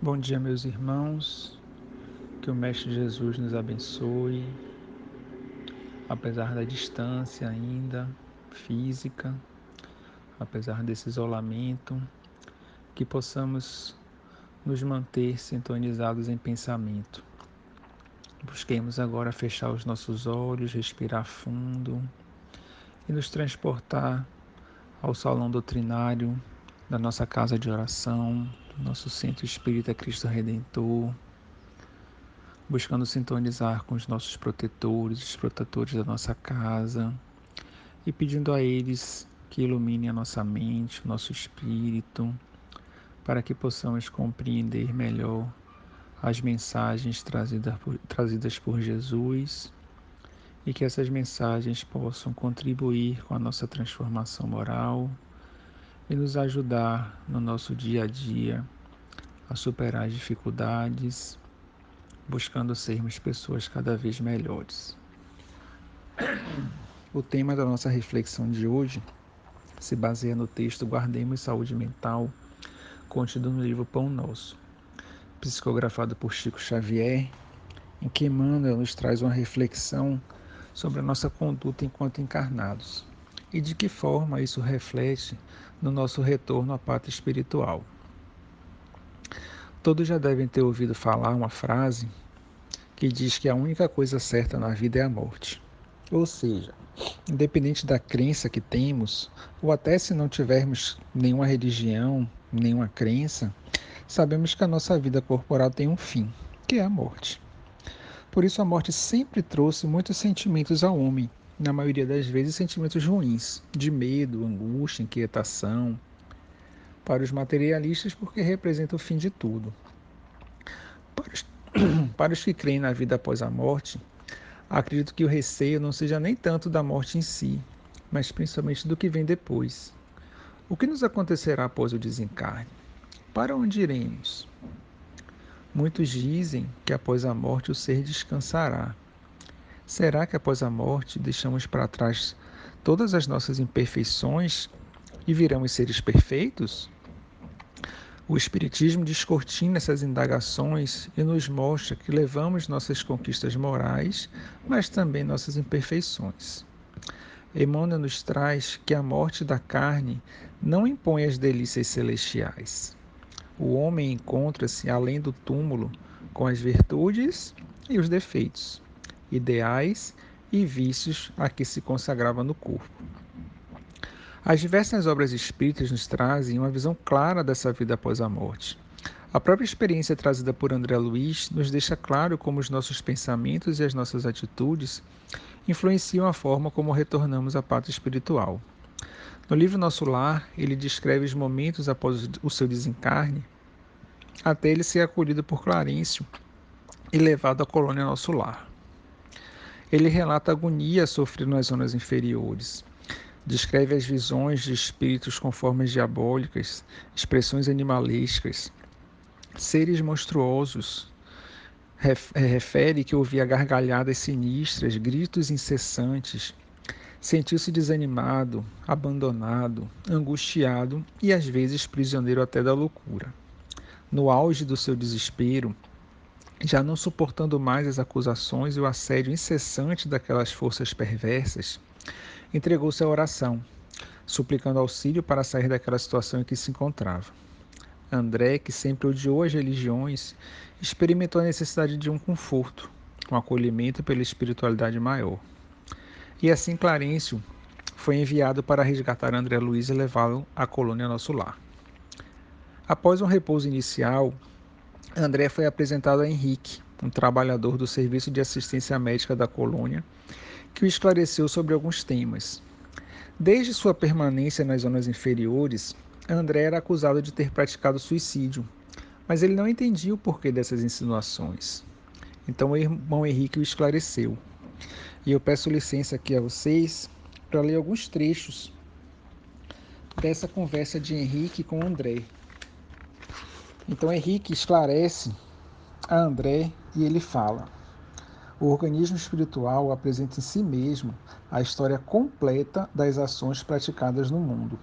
Bom dia, meus irmãos, que o Mestre Jesus nos abençoe, apesar da distância ainda física, apesar desse isolamento, que possamos nos manter sintonizados em pensamento. Busquemos agora fechar os nossos olhos, respirar fundo e nos transportar ao salão doutrinário da nossa casa de oração, do nosso Centro Espírita Cristo Redentor, buscando sintonizar com os nossos protetores, os protetores da nossa casa, e pedindo a eles que iluminem a nossa mente, o nosso espírito, para que possamos compreender melhor as mensagens trazidas por Jesus e que essas mensagens possam contribuir com a nossa transformação moral e nos ajudar no nosso dia a dia a superar as dificuldades, buscando sermos pessoas cada vez melhores. O tema da nossa reflexão de hoje se baseia no texto Guardemos Saúde Mental, contido no livro Pão Nosso, psicografado por Chico Xavier, em que Emmanuel nos traz uma reflexão sobre a nossa conduta enquanto encarnados e de que forma isso reflete no nosso retorno à pátria espiritual. Todos já devem ter ouvido falar uma frase que diz que a única coisa certa na vida é a morte. Ou seja, independente da crença que temos, ou até se não tivermos nenhuma religião, nenhuma crença, sabemos que a nossa vida corporal tem um fim, que é a morte. Por isso a morte sempre trouxe muitos sentimentos ao homem, na maioria das vezes sentimentos ruins, de medo, angústia, inquietação, para os materialistas porque representa o fim de tudo. Para os que creem na vida após a morte, acredito que o receio não seja nem tanto da morte em si, mas principalmente do que vem depois. O que nos acontecerá após o desencarne? Para onde iremos? Muitos dizem que após a morte o ser descansará. Será que após a morte deixamos para trás todas as nossas imperfeições e viramos seres perfeitos? O Espiritismo descortina essas indagações e nos mostra que levamos nossas conquistas morais, mas também nossas imperfeições. Emmanuel nos traz que a morte da carne não impõe as delícias celestiais. O homem encontra-se além do túmulo com as virtudes e os defeitos, ideais e vícios a que se consagrava no corpo. As diversas obras espíritas nos trazem uma visão clara dessa vida após a morte. A própria experiência trazida por André Luiz nos deixa claro como os nossos pensamentos e as nossas atitudes influenciam a forma como retornamos à pátria espiritual. No livro Nosso Lar, ele descreve os momentos após o seu desencarne, até ele ser acolhido por Clarencio e levado à colônia Nosso Lar. Ele relata a agonia sofrida nas zonas inferiores, descreve as visões de espíritos com formas diabólicas, expressões animalescas, seres monstruosos. Refere que ouvia gargalhadas sinistras, gritos incessantes, sentiu-se desanimado, abandonado, angustiado e às vezes prisioneiro até da loucura. No auge do seu desespero, já não suportando mais as acusações e o assédio incessante daquelas forças perversas, entregou-se à oração, suplicando auxílio para sair daquela situação em que se encontrava. André, que sempre odiou as religiões, experimentou a necessidade de um conforto, um acolhimento pela espiritualidade maior. E assim Clarencio foi enviado para resgatar André Luiz e levá-lo à colônia Nosso Lar. Após um repouso inicial, André foi apresentado a Henrique, um trabalhador do Serviço de Assistência Médica da colônia, que o esclareceu sobre alguns temas. Desde sua permanência nas zonas inferiores, André era acusado de ter praticado suicídio, mas ele não entendia o porquê dessas insinuações. Então o irmão Henrique o esclareceu. E eu peço licença aqui a vocês para ler alguns trechos dessa conversa de Henrique com André. Então Henrique esclarece a André e ele fala: o organismo espiritual apresenta em si mesmo a história completa das ações praticadas no mundo.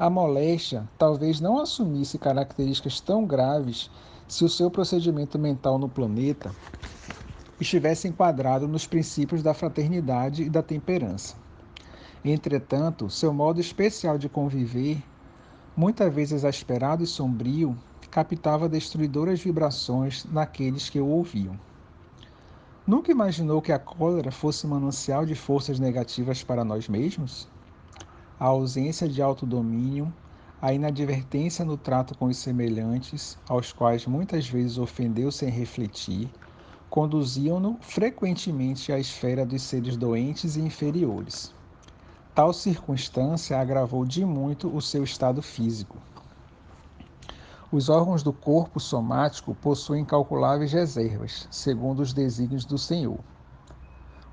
A moléstia talvez não assumisse características tão graves se o seu procedimento mental no planeta estivesse enquadrado nos princípios da fraternidade e da temperança. Entretanto, seu modo especial de conviver, muitas vezes exasperado e sombrio, captava destruidoras vibrações naqueles que o ouviam. Nunca imaginou que a cólera fosse manancial de forças negativas para nós mesmos? A ausência de autodomínio, a inadvertência no trato com os semelhantes, aos quais muitas vezes ofendeu sem refletir, conduziam-no frequentemente à esfera dos seres doentes e inferiores. Tal circunstância agravou de muito o seu estado físico. Os órgãos do corpo somático possuem incalculáveis reservas, segundo os desígnios do Senhor.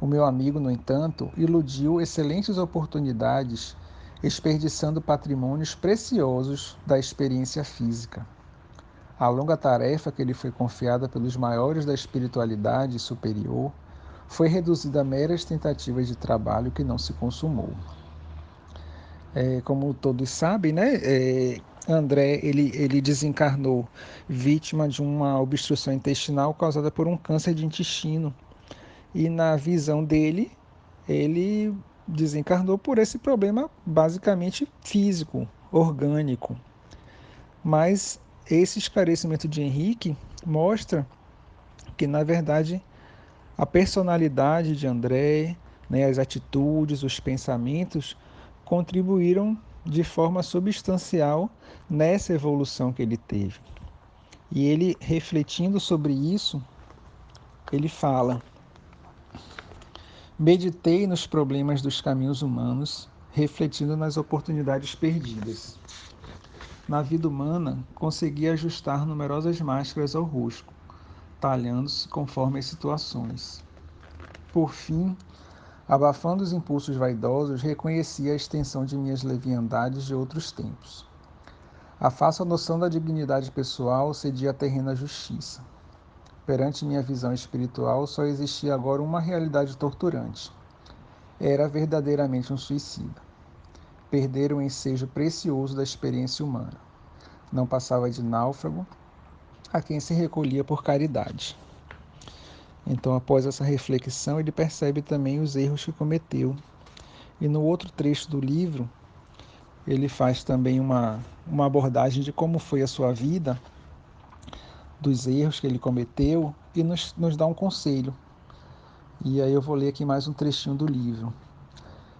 O meu amigo, no entanto, iludiu excelentes oportunidades, desperdiçando patrimônios preciosos da experiência física. A longa tarefa que lhe foi confiada pelos maiores da espiritualidade superior foi reduzida a meras tentativas de trabalho que não se consumou. Como todos sabem, né? André ele desencarnou vítima de uma obstrução intestinal causada por um câncer de intestino. E na visão dele, ele desencarnou por esse problema basicamente físico, orgânico. Mas esse esclarecimento de Henrique mostra que, na verdade, a personalidade de André, né, as atitudes, os pensamentos, contribuíram de forma substancial nessa evolução que ele teve. E ele, refletindo sobre isso, ele fala: meditei nos problemas dos caminhos humanos, refletindo nas oportunidades perdidas. Na vida humana, consegui ajustar numerosas máscaras ao rosto, talhando-se conforme as situações. Por fim, abafando os impulsos vaidosos, reconheci a extensão de minhas leviandades de outros tempos. A falsa noção da dignidade pessoal cedia a terrena justiça. Perante minha visão espiritual, só existia agora uma realidade torturante. Era verdadeiramente um suicida. Perdera o ensejo precioso da experiência humana. Não passava de náufrago a quem se recolhia por caridade. Então, após essa reflexão, ele percebe também os erros que cometeu. E no outro trecho do livro, ele faz também uma abordagem de como foi a sua vida, dos erros que ele cometeu, e nos dá um conselho. E aí eu vou ler aqui mais um trechinho do livro.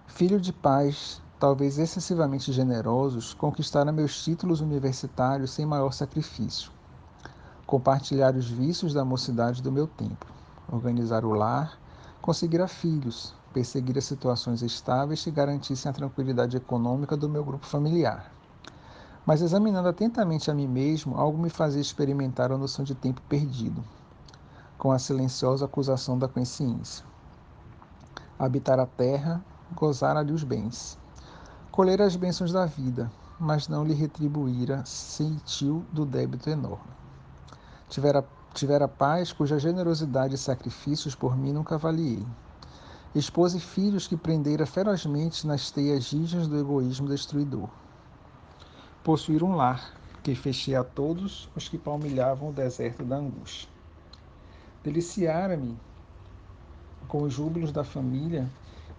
Filho de pais, talvez excessivamente generosos, conquistaram meus títulos universitários sem maior sacrifício. Compartilhar os vícios da mocidade do meu tempo, organizar o lar, conseguir filhos, perseguir as situações estáveis que garantissem a tranquilidade econômica do meu grupo familiar. Mas examinando atentamente a mim mesmo, algo me fazia experimentar a noção de tempo perdido, com a silenciosa acusação da consciência. Habitar a terra, gozar ali os bens. Colher as bênçãos da vida, mas não lhe retribuíra sentiu do débito enorme. Tivera paz cuja generosidade e sacrifícios por mim nunca avaliei. Esposa e filhos que prendera ferozmente nas teias rijas do egoísmo destruidor. Possuir um lar que fechei a todos os que palmilhavam o deserto da angústia. Deliciara-me com os júbilos da família,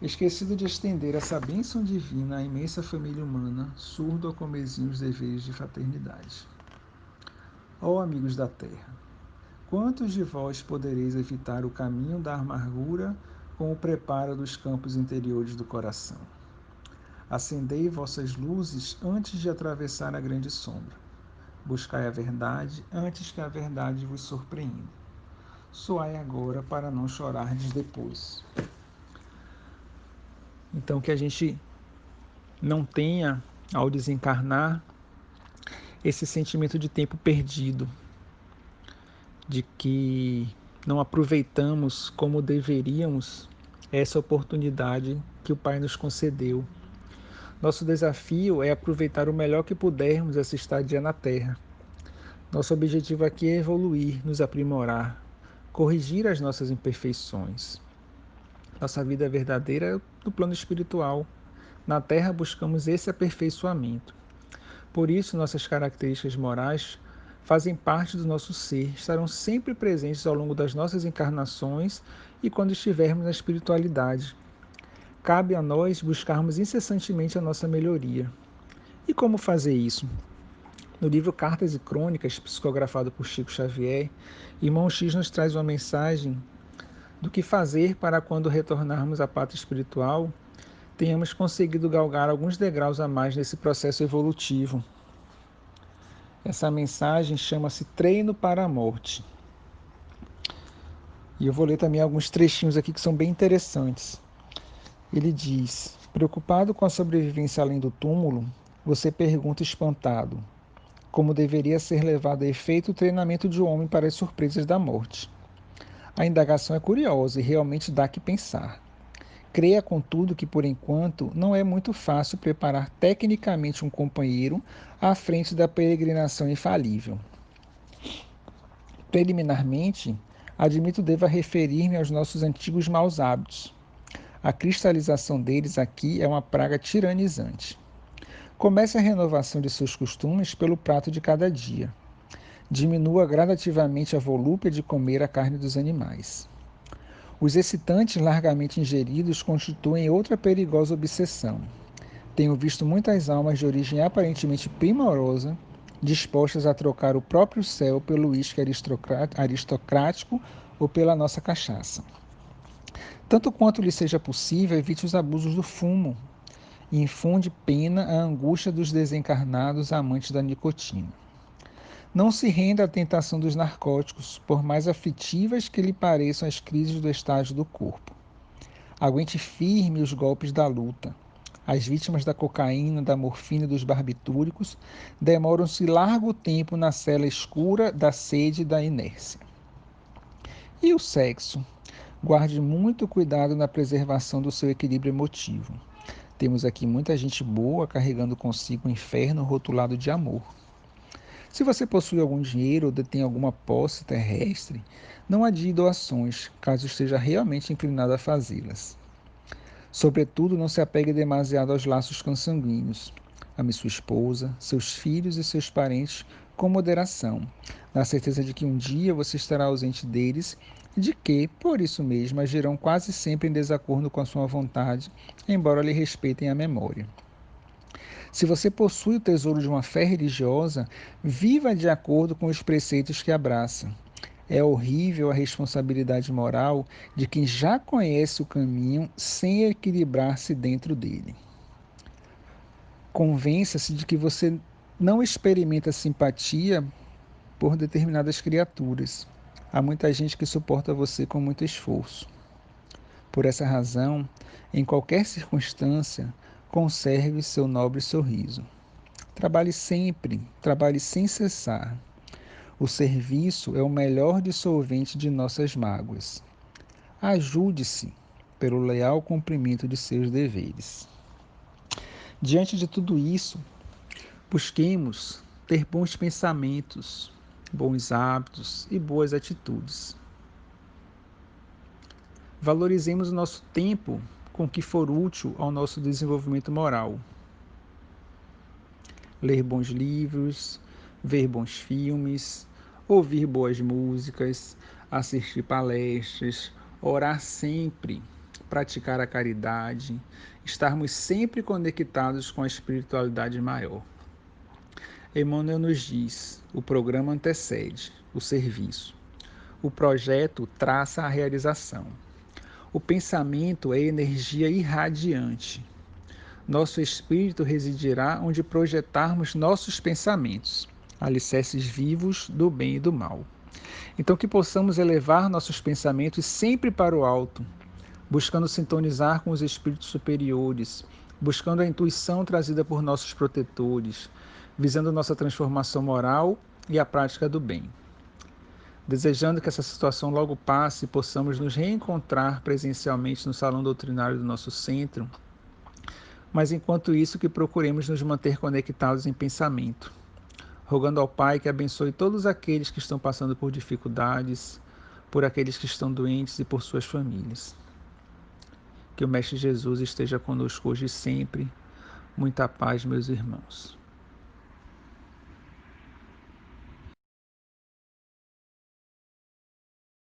esquecido de estender essa bênção divina à imensa família humana, surdo ao comezinho os deveres de fraternidade. Ó amigos da terra, quantos de vós podereis evitar o caminho da amargura com o preparo dos campos interiores do coração? Acendei vossas luzes antes de atravessar a grande sombra. Buscai a verdade antes que a verdade vos surpreenda. Soai agora para não chorardes depois. Então, que a gente não tenha, ao desencarnar, esse sentimento de tempo perdido, de que não aproveitamos como deveríamos essa oportunidade que o Pai nos concedeu. Nosso desafio é aproveitar o melhor que pudermos essa estadia na Terra. Nosso objetivo aqui é evoluir, nos aprimorar, corrigir as nossas imperfeições. Nossa vida verdadeira é no plano espiritual. Na Terra buscamos esse aperfeiçoamento. Por isso, nossas características morais fazem parte do nosso ser, estarão sempre presentes ao longo das nossas encarnações e quando estivermos na espiritualidade. Cabe a nós buscarmos incessantemente a nossa melhoria. E como fazer isso? No livro Cartas e Crônicas, psicografado por Chico Xavier, Irmão X nos traz uma mensagem do que fazer para quando retornarmos à pátria espiritual, tenhamos conseguido galgar alguns degraus a mais nesse processo evolutivo. Essa mensagem chama-se Treino para a Morte. E eu vou ler também alguns trechinhos aqui que são bem interessantes. Ele diz: preocupado com a sobrevivência além do túmulo, você pergunta espantado: como deveria ser levado a efeito o treinamento de um homem para as surpresas da morte? A indagação é curiosa e realmente dá que pensar. Creia, contudo, que por enquanto não é muito fácil preparar tecnicamente um companheiro à frente da peregrinação infalível. Preliminarmente, admito deva referir-me aos nossos antigos maus hábitos. A cristalização deles aqui é uma praga tiranizante. Comece a renovação de seus costumes pelo prato de cada dia. Diminua gradativamente a volúpia de comer a carne dos animais. Os excitantes largamente ingeridos constituem outra perigosa obsessão. Tenho visto muitas almas de origem aparentemente primorosa dispostas a trocar o próprio céu pelo uísque aristocrático ou pela nossa cachaça. Tanto quanto lhe seja possível, evite os abusos do fumo e infunde pena à angústia dos desencarnados amantes da nicotina. Não se renda à tentação dos narcóticos, por mais aflitivas que lhe pareçam as crises do estágio do corpo. Aguente firme os golpes da luta. As vítimas da cocaína, da morfina e dos barbitúricos demoram-se largo tempo na cela escura da sede e da inércia. E o sexo? Guarde muito cuidado na preservação do seu equilíbrio emotivo. Temos aqui muita gente boa carregando consigo o inferno rotulado de amor. Se você possui algum dinheiro ou detém alguma posse terrestre, não adie doações, caso esteja realmente inclinado a fazê-las. Sobretudo, não se apegue demasiado aos laços consanguíneos. Ame sua esposa, seus filhos e seus parentes com moderação, na certeza de que um dia você estará ausente deles e de que, por isso mesmo, agirão quase sempre em desacordo com a sua vontade, embora lhe respeitem a memória. Se você possui o tesouro de uma fé religiosa, viva de acordo com os preceitos que abraça. É horrível a responsabilidade moral de quem já conhece o caminho sem equilibrar-se dentro dele. Convença-se de que você não experimenta simpatia por determinadas criaturas. Há muita gente que suporta você com muito esforço. Por essa razão, em qualquer circunstância, conserve seu nobre sorriso. Trabalhe sempre, trabalhe sem cessar. O serviço é o melhor dissolvente de nossas mágoas. Ajude-se pelo leal cumprimento de seus deveres. Diante de tudo isso, busquemos ter bons pensamentos, bons hábitos e boas atitudes. Valorizemos o nosso tempo com o que for útil ao nosso desenvolvimento moral. Ler bons livros, ver bons filmes, ouvir boas músicas, assistir palestras, orar sempre, praticar a caridade, estarmos sempre conectados com a espiritualidade maior. Emmanuel nos diz: o programa antecede o serviço. O projeto traça a realização. O pensamento é energia irradiante. Nosso espírito residirá onde projetarmos nossos pensamentos, alicerces vivos do bem e do mal. Então, que possamos elevar nossos pensamentos sempre para o alto, buscando sintonizar com os espíritos superiores, buscando a intuição trazida por nossos protetores, visando nossa transformação moral e a prática do bem. Desejando que essa situação logo passe e possamos nos reencontrar presencialmente no salão doutrinário do nosso centro, mas enquanto isso que procuremos nos manter conectados em pensamento, rogando ao Pai que abençoe todos aqueles que estão passando por dificuldades, por aqueles que estão doentes e por suas famílias. Que o Mestre Jesus esteja conosco hoje e sempre. Muita paz, meus irmãos.